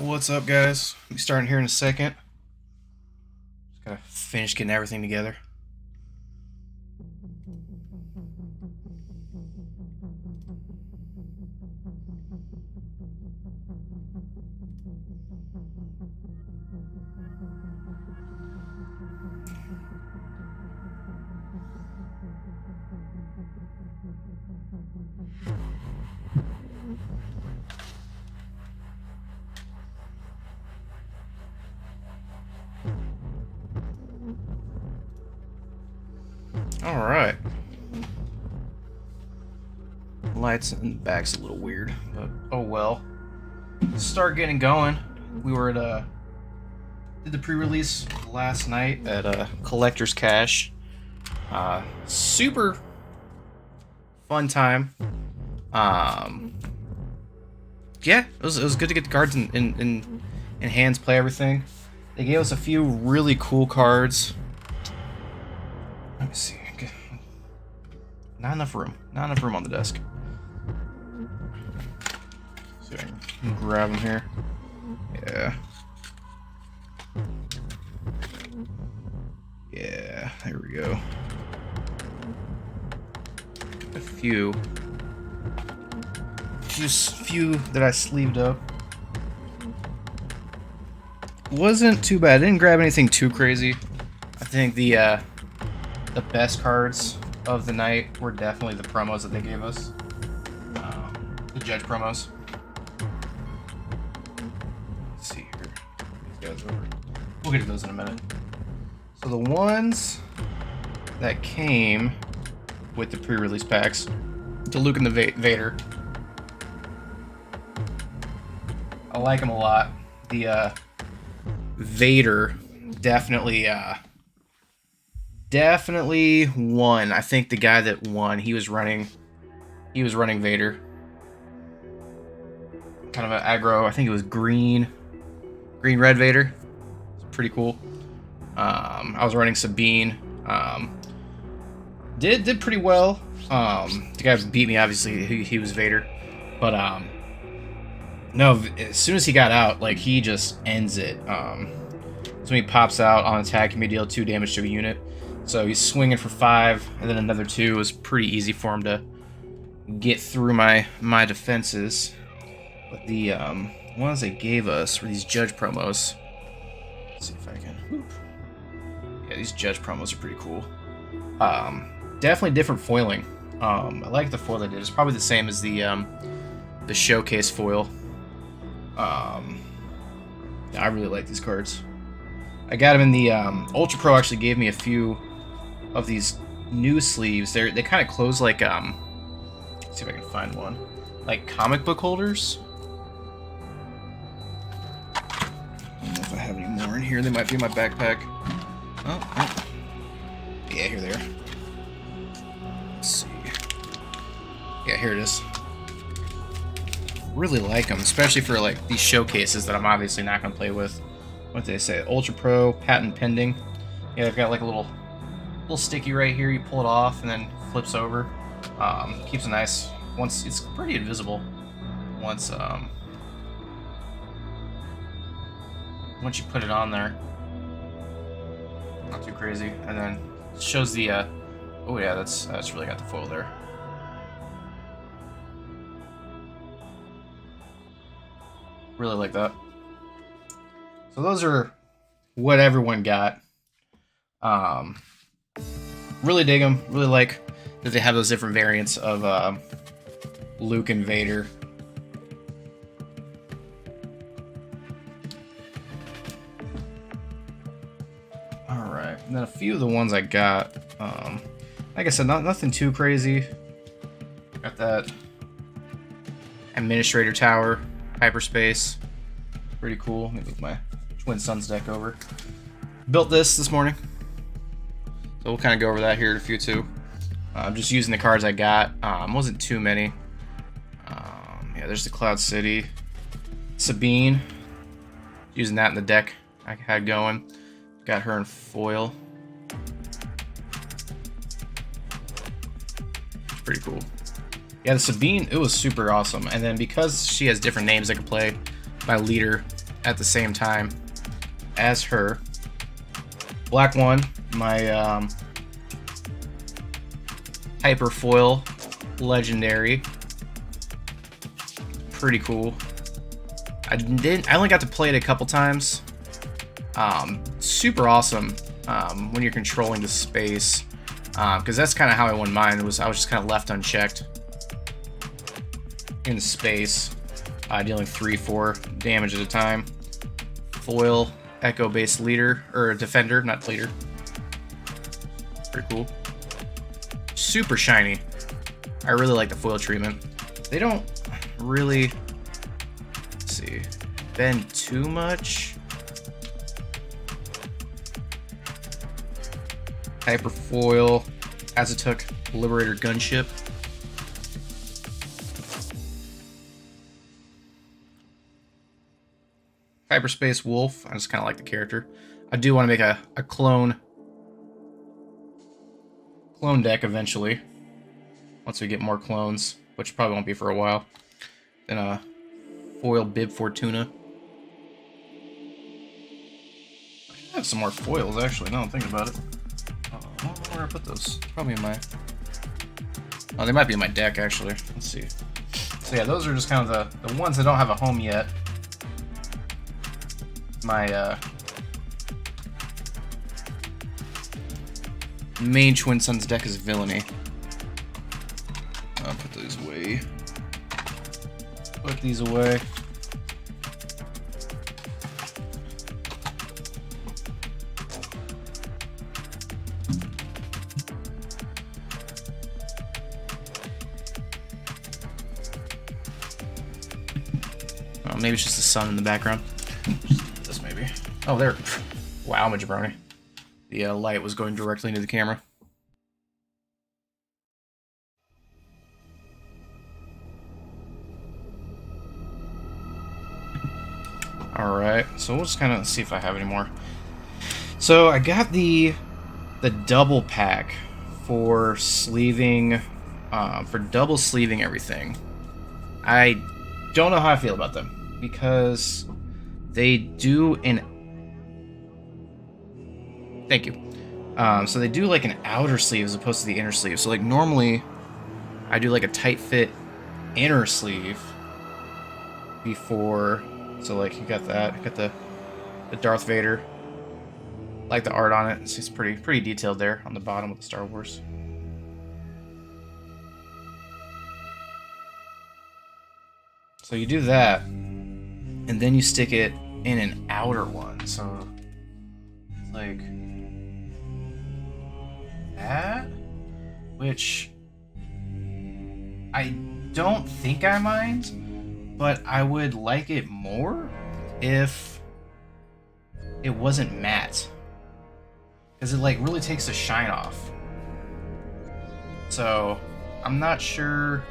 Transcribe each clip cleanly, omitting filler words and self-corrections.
What's up, guys? We'll be starting here in a second. Just gotta finish getting everything together. Alright. Lights in the back's a little weird, but oh well. Start getting going. We were at did the pre-release last night at Collector's Cache. Super fun time. Yeah, it was good to get the cards in hands, play everything. They gave us a few really cool cards. Let me see. Okay. Not enough room. Not enough room on the desk. So I can grab them here. Yeah. Yeah, there we go. A few that I sleeved up. Wasn't too bad. I didn't grab anything too crazy. I think the best cards of the night were definitely the promos that they gave us. The judge promos. Let's see here. These guys over. We'll get to those in a minute. So the ones that came with the pre-release packs, the Luke and the Vader. I like them a lot. The Vader definitely won. I think the guy that won, he was running Vader. Kind of an aggro. I think it was green red Vader. It's pretty cool. I was running Sabine. Did pretty well. The guy beat me, obviously. He was Vader, but no. As soon as he got out, like, he just ends it. So he pops out on attack, he may deal 2 damage to a unit. So he's swinging for 5, and then another 2. It was pretty easy for him to get through my defenses. But the ones they gave us were these judge promos. Let's see if I can. Whoop. Yeah, these judge promos are pretty cool. Definitely different foiling. I like the foil they did. It's probably the same as the showcase foil. Yeah, I really like these cards. I got them in the Ultra Pro. Actually, gave me a few of these new sleeves. They kind of close like let's see if I can find one, like comic book holders. I don't know if I have any more in here. They might be in my backpack. Oh. Yeah, here they are. Let's see. Yeah, here it is. Really like them, especially for like these showcases that I'm obviously not going to play with. What do they say? Ultra Pro, patent pending. Yeah, they've got like a little sticky right here. You pull it off and then flips over. Keeps it nice. Once it's pretty invisible. Once you put it on there, not too crazy. And then shows the. Oh yeah, that's really got the foil there. Really like that. So those are what everyone got. Really dig them. Really like that they have those different variants of Luke and Vader. Alright, and then a few of the ones I got, like I said, nothing too crazy. Got that Administrator Tower, Hyperspace. Pretty cool. Let me move my Twin Suns deck over. Built this morning. So we'll kind of go over that here in a few too. I'm just using the cards I got. Wasn't too many. Yeah, there's the Cloud City. Sabine. Using that in the deck I had going. Got her in foil. It's pretty cool. Yeah, the Sabine, it was super awesome. And then because she has different names, I could play my leader at the same time as her. Black one, my Hyper Foil Legendary. Pretty cool. I only got to play it a couple times. Super awesome when you're controlling the space, because that's kind of how I won mine. I was just kind of left unchecked in space, dealing 3-4 damage at a time. Foil Echo based leader or defender, not leader. Pretty cool. Super shiny. I really like the foil treatment. They don't really, let's see, bend too much. Hyperfoil, Azatec Liberator Gunship. Hyperspace Wolf. I just kind of like the character. I do want to make a clone deck eventually. Once we get more clones, which probably won't be for a while. Then a foil Bib Fortuna. I should have some more foils actually, now I'm thinking about it. I don't know where I put those. Probably in my... Oh, they might be in my deck actually. Let's see. So yeah, those are just kind of the ones that don't have a home yet. My main Twin Suns deck is Villainy. I'll put these away. Put these away. Oh, maybe it's just the sun in the background. This maybe. Oh, there. Wow, my jabroni. The light was going directly into the camera. Alright, so we'll just kind of see if I have any more. So I got the double pack for sleeving, for double sleeving everything. I don't know how I feel about them, because they do an... Thank you. So they do like an outer sleeve as opposed to the inner sleeve. So like normally I do like a tight fit inner sleeve before. So like you got that, you got the Darth Vader. Like the art on it. It's pretty detailed there on the bottom with the Star Wars. So you do that, and then you stick it in an outer one. So it's like that, which I don't think I mind, but I would like it more if it wasn't matte, because it like really takes the shine off. So I'm not sure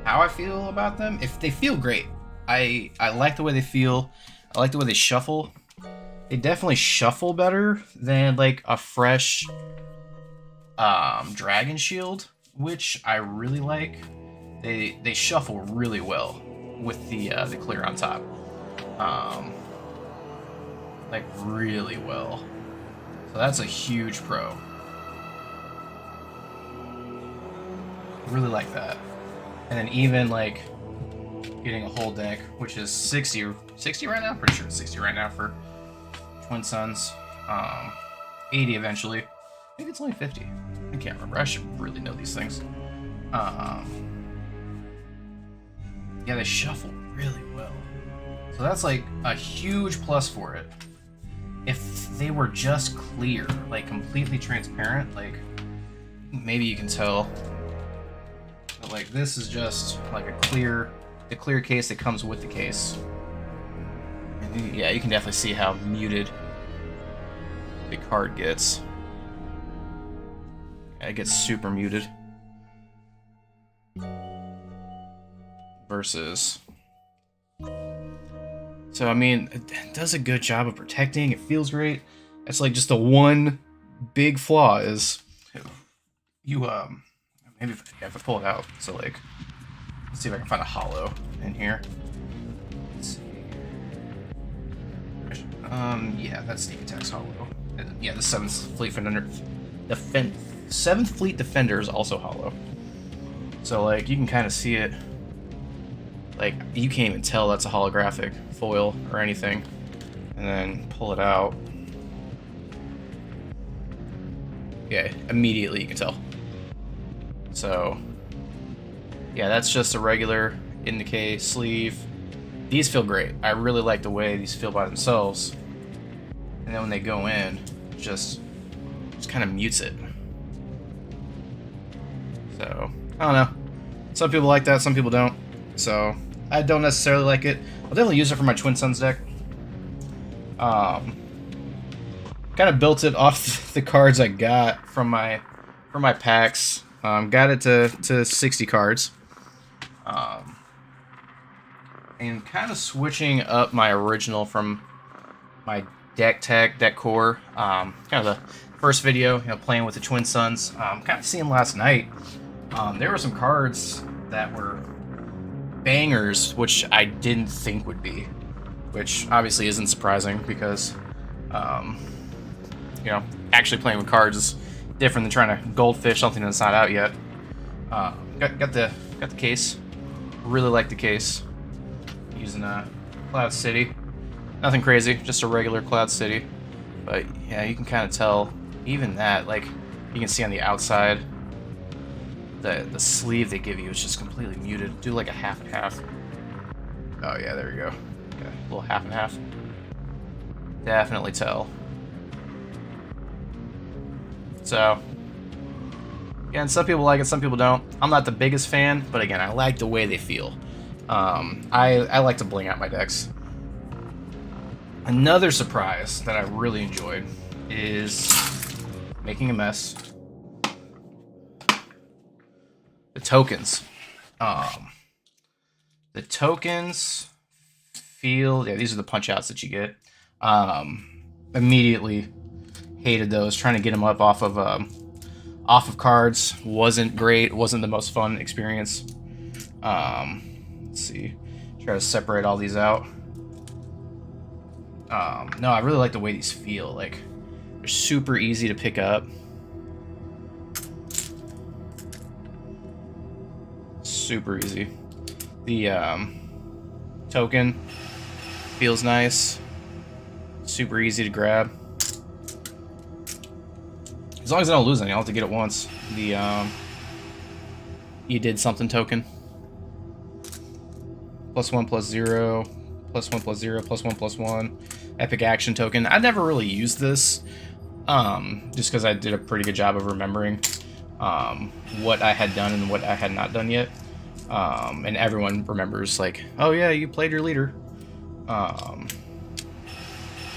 how I feel about them. If they feel great, I like the way they feel. I like the way they shuffle. They definitely shuffle better than like a fresh Dragon Shield, which I really like. They shuffle really well with the clear on top, like really well. So that's a huge pro. Really like that. And then even like getting a whole deck, which is 60 right now. Pretty sure it's 60 right now for Twin Suns. 80 eventually. Maybe it's only 50. I can't remember. I should really know these things. Yeah, they shuffle really well. So that's like a huge plus for it. If they were just clear, like completely transparent, like maybe you can tell. But like this is just like the clear case that comes with the case. And yeah, you can definitely see how muted the card gets. It gets super muted. Versus. So I mean, it does a good job of protecting. It feels great. It's like just the one big flaw is you maybe if I pull it out. So like, let's see if I can find a hollow in here. Let's see. Yeah, that's Sneak Attack's hollow. Yeah, the Seventh Fleet Defender is also hollow. So like, you can kind of see it. Like, you can't even tell that's a holographic foil or anything. And then pull it out. Yeah, immediately you can tell. So, yeah, that's just a regular in the case sleeve. These feel great. I really like the way these feel by themselves. And then when they go in, just kind of mutes it. So, I don't know. Some people like that, some people don't. So, I don't necessarily like it. I'll definitely use it for my Twin Suns deck. Kind of built it off the cards I got from my packs. Got it to 60 cards. And kind of switching up my original from my deck core. Kind of the first video, playing with the Twin Suns. Kind of seeing last night. There were some cards that were bangers, which I didn't think would be, which obviously isn't surprising because, actually playing with cards is different than trying to goldfish something that's not out yet. Got the case. Really like the case. Using a Cloud City. Nothing crazy, just a regular Cloud City. But yeah, you can kind of tell even that, like you can see on the outside. The sleeve they give you is just completely muted. Do like a half and half. Oh yeah, there we go. Okay, a little half and half. Definitely tell. So, again, some people like it, some people don't. I'm not the biggest fan, but again, I like the way they feel. I like to bling out my decks. Another surprise that I really enjoyed is making a mess. The tokens. The tokens feel... Yeah, these are the punch outs that you get. Immediately hated those. Trying to get them up off of cards wasn't great. Wasn't the most fun experience. Let's see. Try to separate all these out. No, I really like the way these feel. Like, they're super easy to pick up. Super easy. The token feels nice. Super easy to grab. As long as I don't lose any, I'll have to get it once. The you did something token. +1/+0. +1/+0, +1/+1. Epic action token. I never really used this, just because I did a pretty good job of remembering what I had done and what I had not done yet. And everyone remembers, like, oh yeah, you played your leader.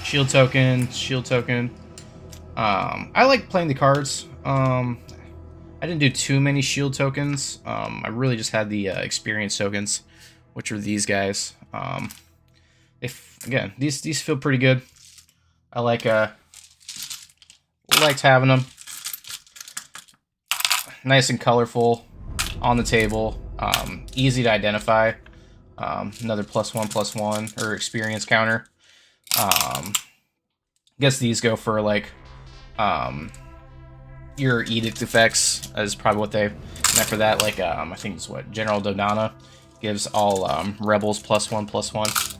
Shield token, shield token. I like playing the cards. I didn't do too many shield tokens. I really just had the experience tokens, which are these guys. Again, these feel pretty good. I liked having them. Nice and colorful on the table. Easy to identify. Another +1/+1 or experience counter. I guess these go for like your edict effects is probably what they meant for that. Like I think it's what General Dodana gives all rebels +1/+1.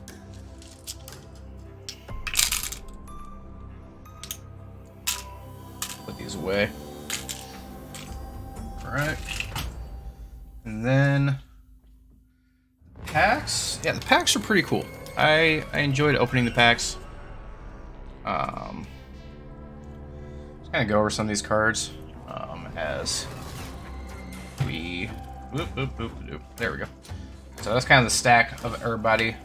Put these away. All right, and then packs. Yeah, the packs are pretty cool. I enjoyed opening the packs. Just kind of go over some of these cards as we. There we go. So that's kind of the stack of everybody.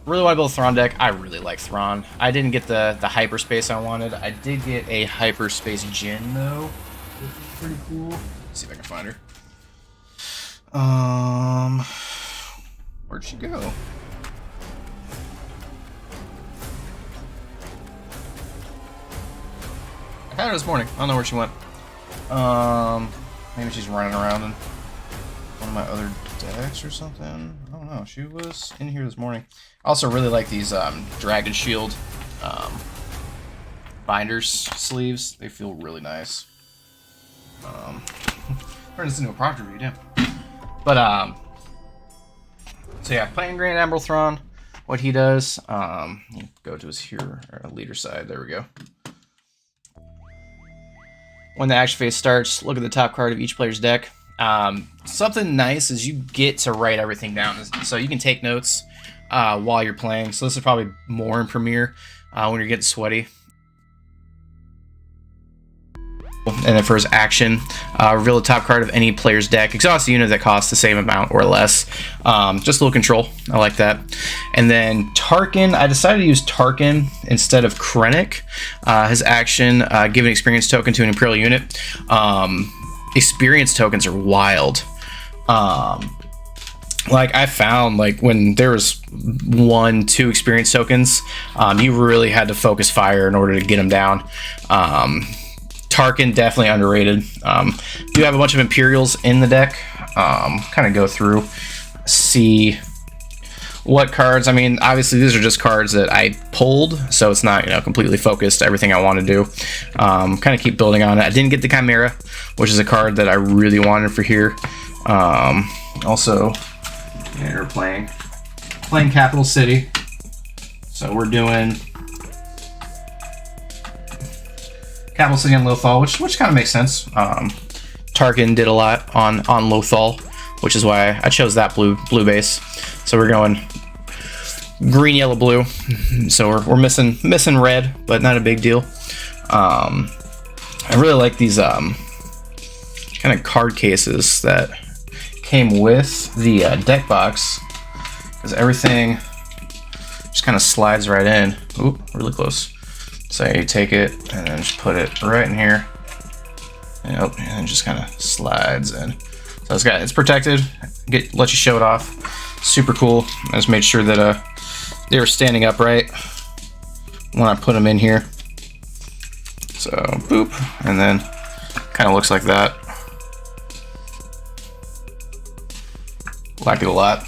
Really want to build a Thrawn deck. I really like Thrawn. I didn't get the hyperspace I wanted. I did get a hyperspace Jin though, which is pretty cool. Let's see if I can find her. Where'd she go? I had her this morning. I don't know where she went. Maybe she's running around in one of my other decks or something. I don't know. She was in here this morning. I also really like these Dragon Shield binders sleeves. They feel really nice. Turn this into a product review, damn. But so yeah, playing Grand Admiral Thrawn. What he does, go to his hero leader side. There we go. When the action phase starts, look at the top card of each player's deck. Something nice is you get to write everything down, so you can take notes while you're playing. So this is probably more in Premiere when you're getting sweaty. And then for his action, reveal the top card of any player's deck. Exhaust a unit that costs the same amount or less. Just a little control. I like that. And then Tarkin, I decided to use Tarkin instead of Krennic. His action, give an experience token to an Imperial unit. Experience tokens are wild. Like I found, like when there was 1-2 experience tokens, you really had to focus fire in order to get them down. Tarkin, definitely underrated. Do have a bunch of Imperials in the deck. Kind of go through, see what cards. I mean, obviously these are just cards that I pulled, so it's not, completely focused everything I want to do. Kind of keep building on it. I didn't get the Chimera, which is a card that I really wanted for here. Also, we're playing Capital City, so we're doing Capital City and Lothal, which kind of makes sense. Tarkin did a lot on Lothal, which is why I chose that blue base. So we're going green, yellow, blue. So we're missing red, but not a big deal. I really like these kind of card cases that came with the deck box, because everything just kind of slides right in. Ooh, really close. So you take it and then just put it right in here. Yep, and it just kind of slides in. So it's protected. Let you show it off. Super cool. I just made sure that they were standing upright when I put them in here. So boop, and then kind of looks like that. Like it a lot.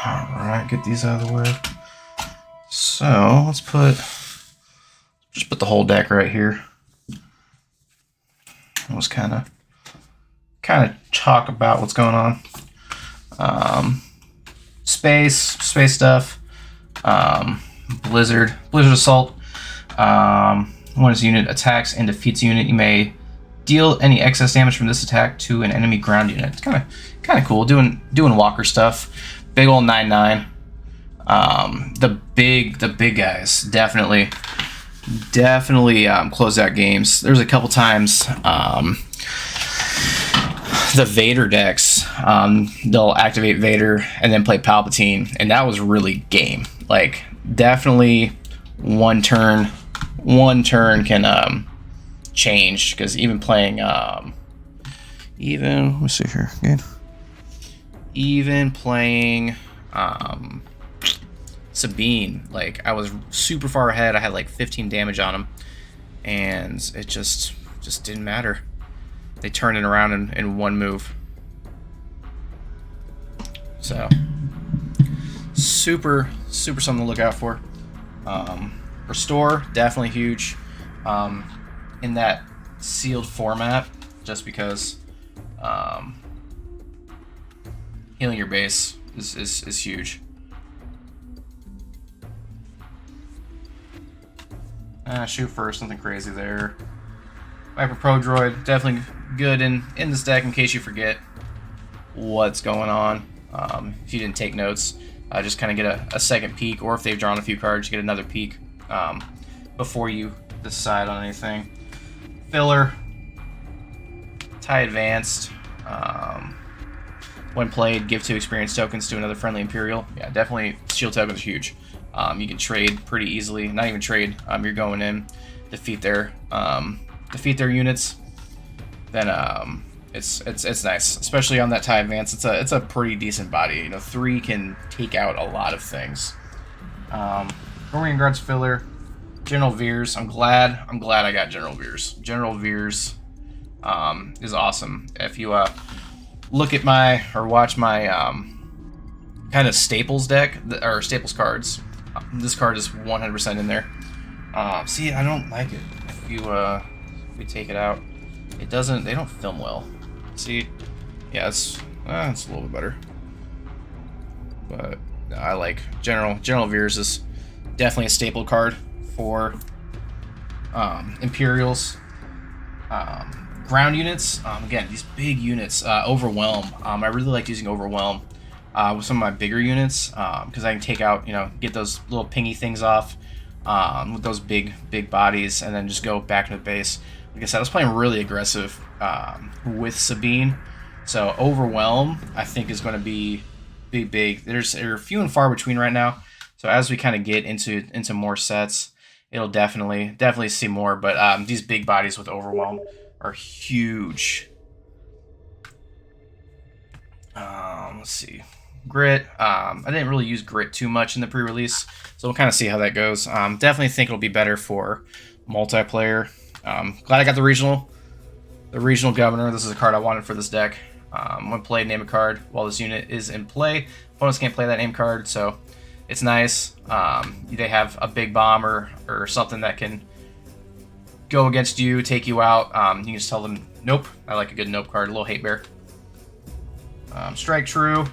All right, get these out of the way. So let's just put the whole deck right here. Let's kind of talk about what's going on. Space stuff. Blizzard Assault. When his unit attacks and defeats a unit, you may Deal any excess damage from this attack to an enemy ground unit. It's kind of cool. Doing Walker stuff. Big old 9/9. The big guys definitely close out games. There's a couple times the Vader decks, they'll activate Vader and then play Palpatine, and that was really game. Like, definitely one turn can change, because even playing let me see here again. Even playing Sabine, like, I was super far ahead. I had like 15 damage on him, and it just didn't matter. They turned it around in one move. So super something to look out for. Restore, definitely huge in that sealed format, just because healing your base is huge. Shoot first, something crazy there. Viper Pro Droid, definitely good in this deck in case you forget what's going on. If you didn't take notes, just kind of get a second peek, or if they've drawn a few cards, get another peek before you decide on anything. Filler, tie advanced. When played, give 2 experience tokens to another friendly Imperial. Yeah, definitely shield tokens are huge. You can trade pretty easily. Not even trade. You're going in, defeat their units. Then it's nice, especially on that tie advance. It's a pretty decent body. You know, 3 can take out a lot of things. Marine Guards filler, General Veers. I'm glad I got General Veers. General Veers is awesome. If you look at my or watch my kind of staples deck or staples cards, this card is 100% in there. See, I don't like it. If we take it out, it doesn't. They don't film well. See, yeah, it's a little bit better. But no, I like General Veers is definitely a staple card for Imperials. Ground units, again, these big units, Overwhelm. I really like using Overwhelm with some of my bigger units, because I can take out, get those little pingy things off with those big bodies, and then just go back to the base. Like I said, I was playing really aggressive with Sabine, so Overwhelm, I think, is going to be big. They're few and far between right now, so as we kind of get into more sets, it'll definitely see more. But these big bodies with Overwhelm are huge. Let's see. Grit. I didn't really use Grit too much in the pre-release, so we'll kind of see how that goes. Definitely think it'll be better for multiplayer. Glad I got the regional governor. This is a card I wanted for this deck. When played, name a card while this unit is in play. Opponents can't play that name card, so it's nice. They have a big bomb or something that can go against you, take you out. You can just tell them nope. I like a good nope card, a little hate bear. Strike True.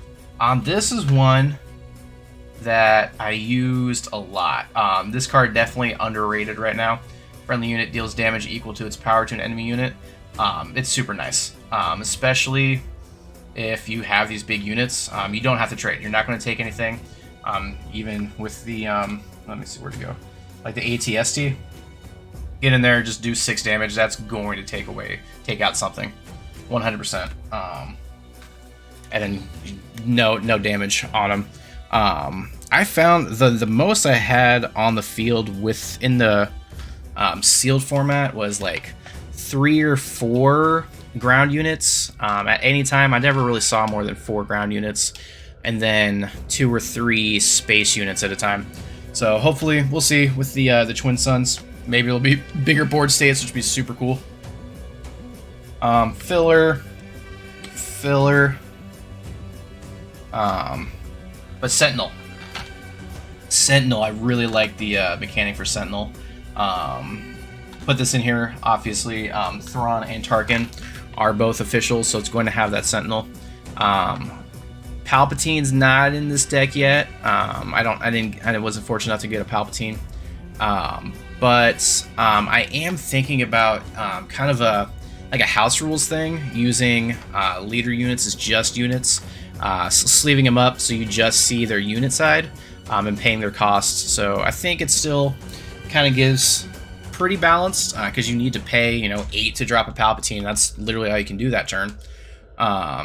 This is one that I used a lot. This card definitely underrated right now. Friendly unit deals damage equal to its power to an enemy unit. It's super nice, especially if you have these big units. You don't have to trade. You're not going to take anything. Even with the let me see where to go. Like the ATST. Get in there, just do 6 damage. That's going to take out something, 100%. And then no damage on them. I found the most I had on the field within the sealed format was like 3 or 4 ground units at any time. I never really saw more than 4 ground units, and then 2 or 3 space units at a time. So hopefully we'll see with the Twin Suns. Maybe it'll be bigger board states, which would be super cool. Filler. But Sentinel, I really like the mechanic for Sentinel. Put this in here, obviously. Thrawn and Tarkin are both officials, so it's going to have that Sentinel. Palpatine's not in this deck yet. I wasn't fortunate enough to get a Palpatine. But I am thinking about kind of a like a house rules thing, using leader units as just units, sleeving them up so you just see their unit side, and paying their costs. So I think it still kind of gives pretty balanced, because you need to pay 8 to drop a Palpatine. That's literally how you can do that turn.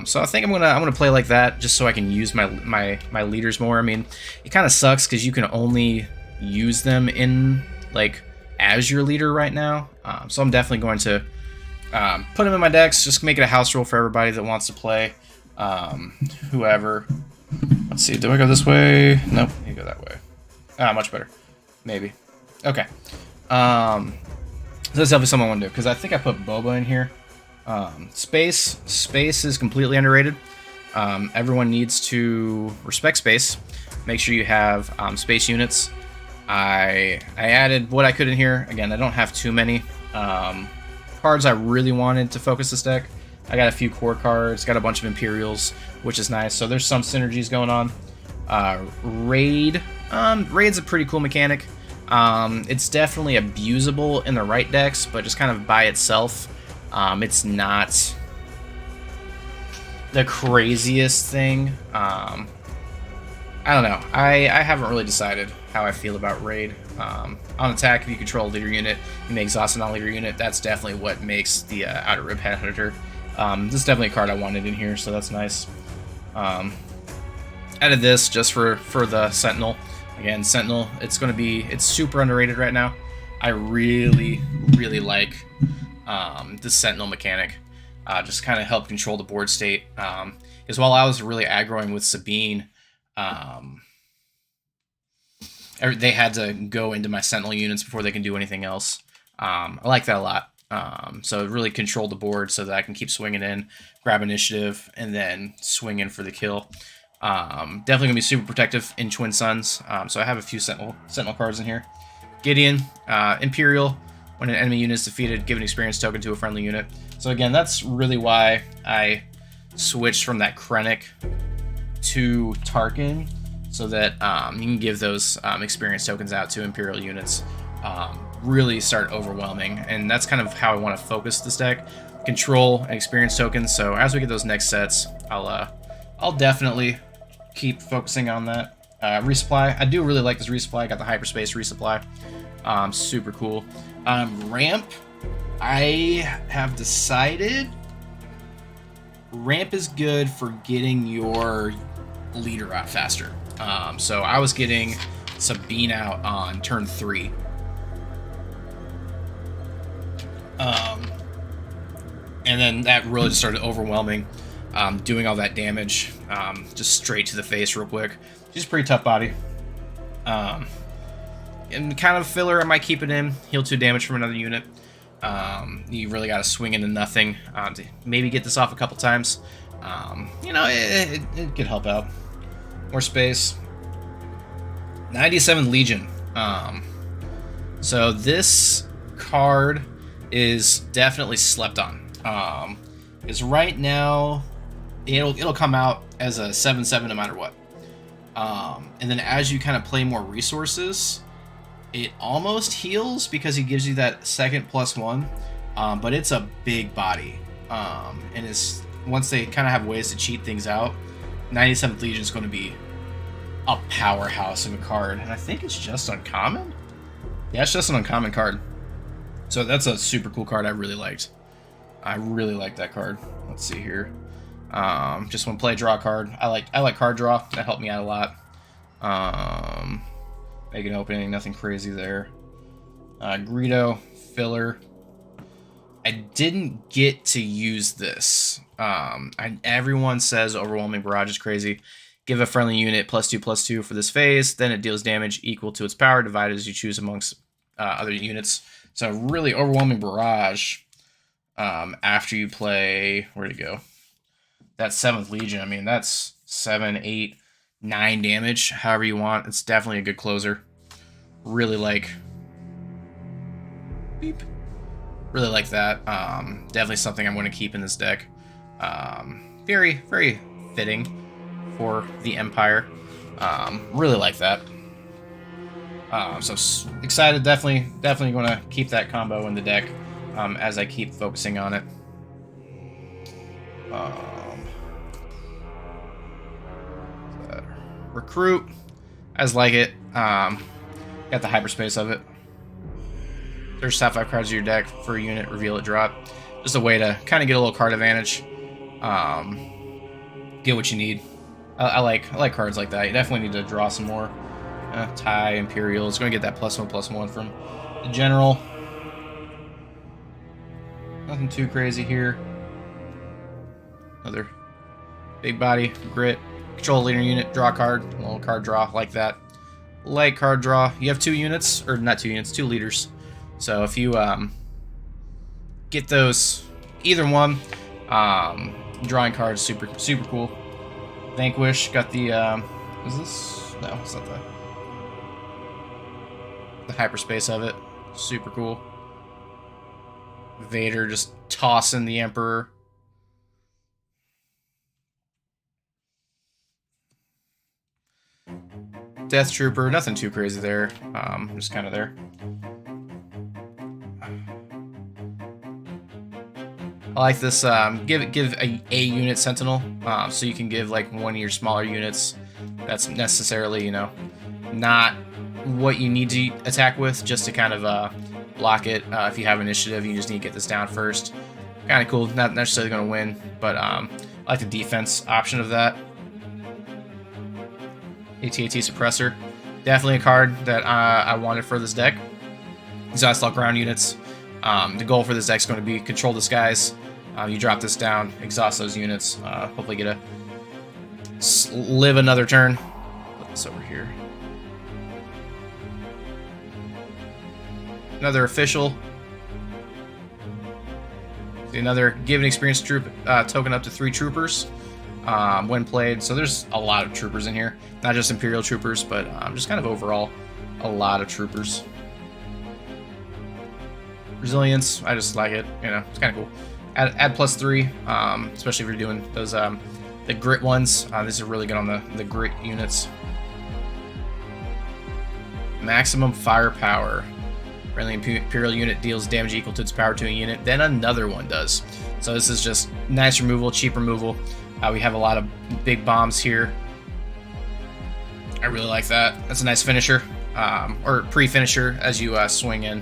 So I think I'm gonna play like that, just so I can use my leaders more. I mean, it kind of sucks because you can only use them in like as your leader right now. So I'm definitely going to put them in my decks, just make it a house rule for everybody that wants to play. Whoever. Let's see, do I go this way? Nope, you go that way. Much better. Maybe. Okay. So that's definitely something I want to do, because I think I put Boba in here. Space is completely underrated. Everyone needs to respect space. Make sure you have space units. I added what I could in here. Again, I don't have too many cards I really wanted to focus this deck. I got a few core cards, got a bunch of Imperials, which is nice. So there's some synergies going on. Raid's a pretty cool mechanic. It's definitely abusable in the right decks, but just kind of by itself, it's not the craziest thing. I don't know. I haven't really decided how I feel about Raid. On attack, if you control a leader unit, you may exhaust a non-leader unit. That's definitely what makes the Outer Rim Headhunter. This is definitely a card I wanted in here, so that's nice. Added this just for the Sentinel. Again, Sentinel, it's super underrated right now. I really like the Sentinel mechanic. Just kind of help control the board state. Because while I was really aggroing with Sabine, they had to go into my Sentinel units before they can do anything else. I like that a lot. So it really controlled the board so that I can keep swinging in, grab initiative, and then swing in for the kill. Definitely gonna be super protective in Twin Suns. So I have a few Sentinel cards in here. Gideon, Imperial. When an enemy unit is defeated, give an experience token to a friendly unit. So again, that's really why I switched from that Krennic to Tarkin, so that you can give those experience tokens out to Imperial units. Really start overwhelming, and that's kind of how I want to focus this deck. Control and experience tokens. So as we get those next sets, I'll definitely keep focusing on that. Resupply. I do really like this resupply. I got the hyperspace resupply. Super cool. Ramp. I have decided ramp is good for getting your leader out faster. So I was getting Sabine out on turn 3. And then that really just started overwhelming, doing all that damage, just straight to the face real quick. She's a pretty tough body. And kind of filler, I might keep it in, heal 2 damage from another unit. You really got to swing into nothing to maybe get this off a couple times. It could help out. More space. 97 Legion. So this card is definitely slept on. Is right now it'll come out as a 7/7 no matter what. And then as you kind of play more resources, it almost heals because he gives you that second +1. But it's a big body. And is once they kind of have ways to cheat things out, 97th Legion is going to be a powerhouse of a card. And I think it's just uncommon. Yeah, it's just an uncommon card. So that's a super cool card I really liked. I really like that card. Let's see here. Just want to play draw a card. I like card draw. That helped me out a lot. Make an opening, nothing crazy there. Greedo, filler. I didn't get to use this. Everyone says Overwhelming Barrage is crazy. Give a friendly unit +2/+2 for this phase. Then it deals damage equal to its power, divided as you choose amongst other units. So really, Overwhelming Barrage, after you play, where'd it go? That 7th Legion, I mean, that's 7, 8, 9 damage, however you want. It's definitely a good closer. Really like... Beep. Really like that. Definitely something I'm going to keep in this deck. Very, very fitting for the Empire. Really like that. So excited. Definitely going to keep that combo in the deck as I keep focusing on it. Recruit. I just like it. Got the hyperspace of it. There's top 5 cards in your deck for a unit, reveal it, drop. Just a way to kind of get a little card advantage. Get what you need. I like cards like that. You definitely need to draw some more. Tie, Imperial. It's going to get that +1/+1 from the general. Nothing too crazy here. Another big body, grit. Control leader unit, draw a card. A little card draw like that. Light card draw. You have 2 units, or not 2 units, 2 leaders. So if you get those, either one, drawing cards, super cool. Vanquish got the is this? No, it's not the hyperspace of it. Super cool. Vader just tossing the Emperor. Death Trooper, nothing too crazy there. Just kind of there. I like this. Give a unit Sentinel, so you can give like one of your smaller units. That's necessarily, you know, not what you need to attack with, just to kind of block it. If you have initiative, you just need to get this down first. Kind of cool. Not necessarily going to win, but I like the defense option of that. AT-AT Suppressor. Definitely a card that I wanted for this deck. Exhaust all ground units. The goal for this deck is going to be control the skies. You drop this down, exhaust those units, hopefully get a live another turn. Put this over here. Another official. See, another give an experienced troop token up to 3 troopers when played. So there's a lot of troopers in here, not just Imperial troopers, but just kind of overall a lot of troopers. Resilience, I just like it. You know, it's kind of cool. Add +3, especially if you're doing those the grit ones. This is really good on the grit units. Maximum firepower. Friendly Imperial unit deals damage equal to its power to a unit, then another one does. So this is just nice removal, cheap removal. We have a lot of big bombs here. I really like that. That's a nice finisher, or pre-finisher as you swing in.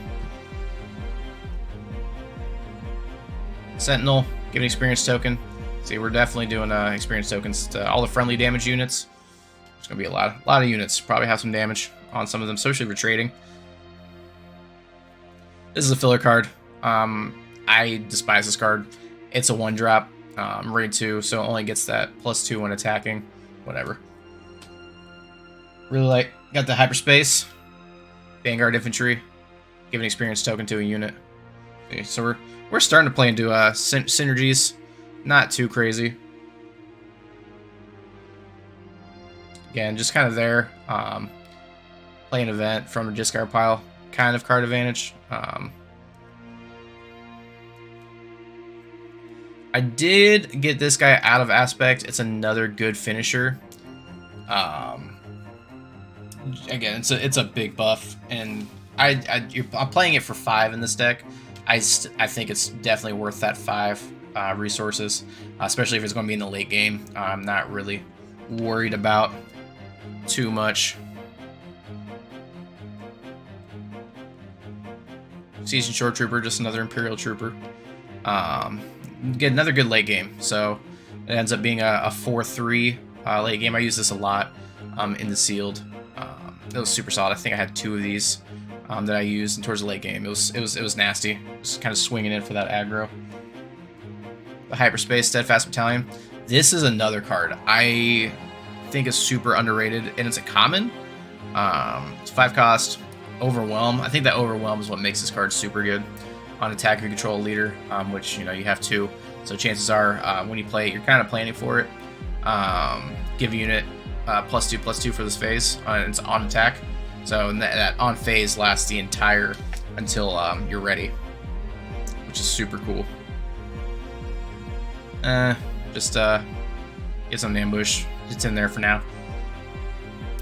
Sentinel, give an experience token. See, we're definitely doing experience tokens to all the friendly damage units. There's gonna be a lot of units. Probably have some damage on some of them, especially for trading. This is a filler card. I despise this card. It's a 1-drop, raid 2, so it only gets that +2 when attacking. Whatever. Really like. Got the hyperspace. Vanguard infantry. Give an experience token to a unit. Okay, so we're starting to play into synergies. Not too crazy. Again, just kind of there. Play an event from a discard pile. Kind of card advantage. I did get this guy out of aspect. It's another good finisher. Again, it's a big buff, and I'm playing it for 5 in this deck. I think it's definitely worth that 5 resources, especially if it's going to be in the late game. I'm not really worried about too much. Seasoned Shore Trooper, just another Imperial Trooper. Get another good late game. So it ends up being a 4-3 late game. I use this a lot in the sealed. It was super solid. I think I had 2 of these that I used towards the late game. It was nasty. Just kind of swinging in for that aggro. The Hyperspace Steadfast Battalion. This is another card I think is super underrated, and it's a common. It's 5 cost. Overwhelm. I think that Overwhelm is what makes this card super good. On attack, if you control a leader, which you have 2, so chances are when you play it, you're kind of planning for it. Give a unit +2/+2 for this phase. It's on attack, so that on phase lasts the entire until you're ready, which is super cool. Just get some ambush. It's in there for now.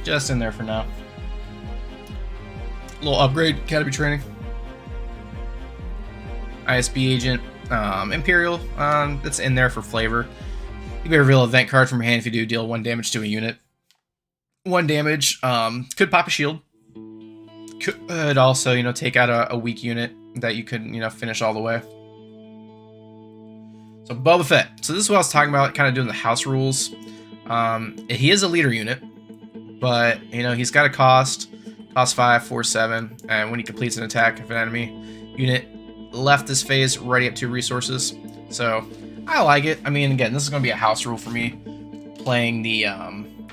Just in there for now. Little upgrade, Academy training. ISB agent, Imperial, that's in there for flavor. You may reveal event card from your hand if you do deal 1 damage to a unit. 1 damage, could pop a shield. Could also, you know, take out a weak unit that you could, you know, finish all the way. So Boba Fett. So this is what I was talking about, kind of doing the house rules. He is a leader unit, but, you know, he's got a cost 5, 4, 7, and when he completes an attack, if an enemy unit left this phase, ready up 2 resources. So I like it. I mean, again, this is going to be a house rule for me, playing the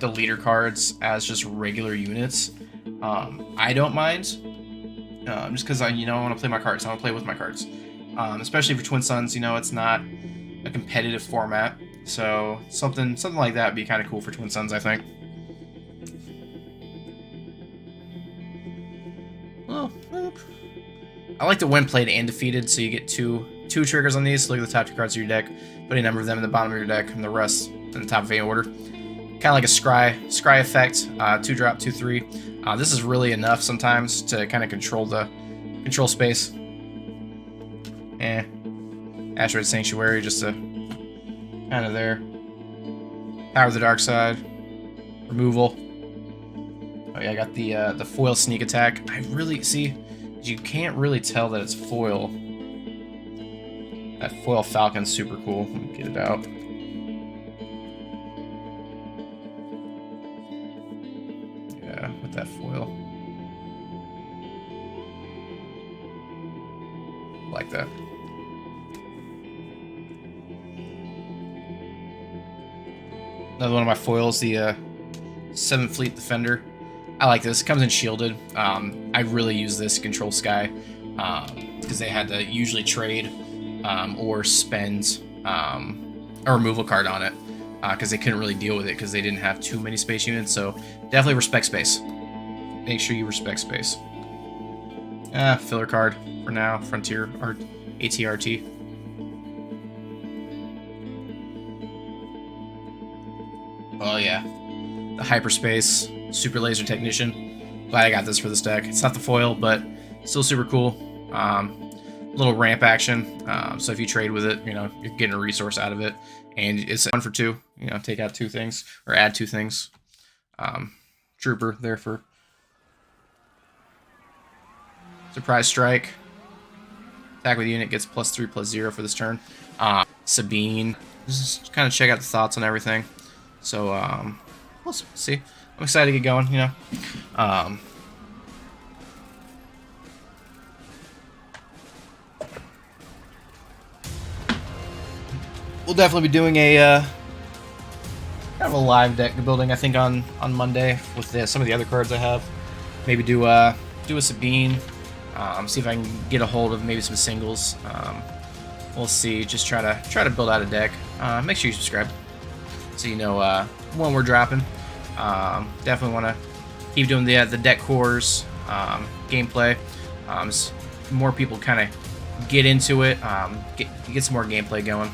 leader cards as just regular units. I don't mind, just because I want to play my cards. I want to play with my cards, especially for Twin Suns. You know, it's not a competitive format, so something like that would be kind of cool for Twin Suns, I think. Well, I like the when played and defeated, so you get two triggers on these. So look at the top 2 cards of your deck, put a number of them in the bottom of your deck, and the rest in the top of any order. Kind of like a scry effect, 2-drop, 2/3. This is really enough sometimes to kind of control space. Asteroid Sanctuary, just to kind of there. Power of the Dark Side, removal. Oh yeah, I got the foil sneak attack. I really see, you can't really tell that it's foil. That foil Falcon's super cool. Let me get it out. Yeah, with that foil. Like that. Another one of my foils, the 7th Fleet Defender. I like this. It comes in shielded. I really use this to control Sky because they had to usually trade or spend a removal card on it because they couldn't really deal with it because they didn't have too many space units. So definitely respect space. Make sure you respect space. Filler card for now. Frontier or ATRT. Oh yeah, the hyperspace super laser technician. Glad I got this for this deck. It's not the foil, but still super cool. Little ramp action. So if you trade with it, you know, you're getting a resource out of it, and it's 1 for 2. You know, take out 2 things or add 2 things. Trooper there for surprise strike. Attack with unit gets +3/+0 for this turn. Sabine. Just kind of check out the thoughts on everything. So, we'll see. I'm excited to get going, you know. We'll definitely be doing a kind of a live deck building, I think, on Monday with some of the other cards I have. Maybe do a Sabine. See if I can get a hold of maybe some singles. We'll see. Just try to build out a deck. Make sure you subscribe, so you know when we're dropping. Definitely want to keep doing the deck cores gameplay. More people kind of get into it, get some more gameplay going.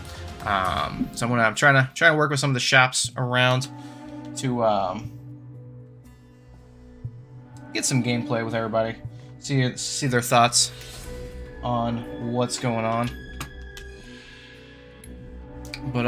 So I'm trying to work with some of the shops around to get some gameplay with everybody. See their thoughts on what's going on. But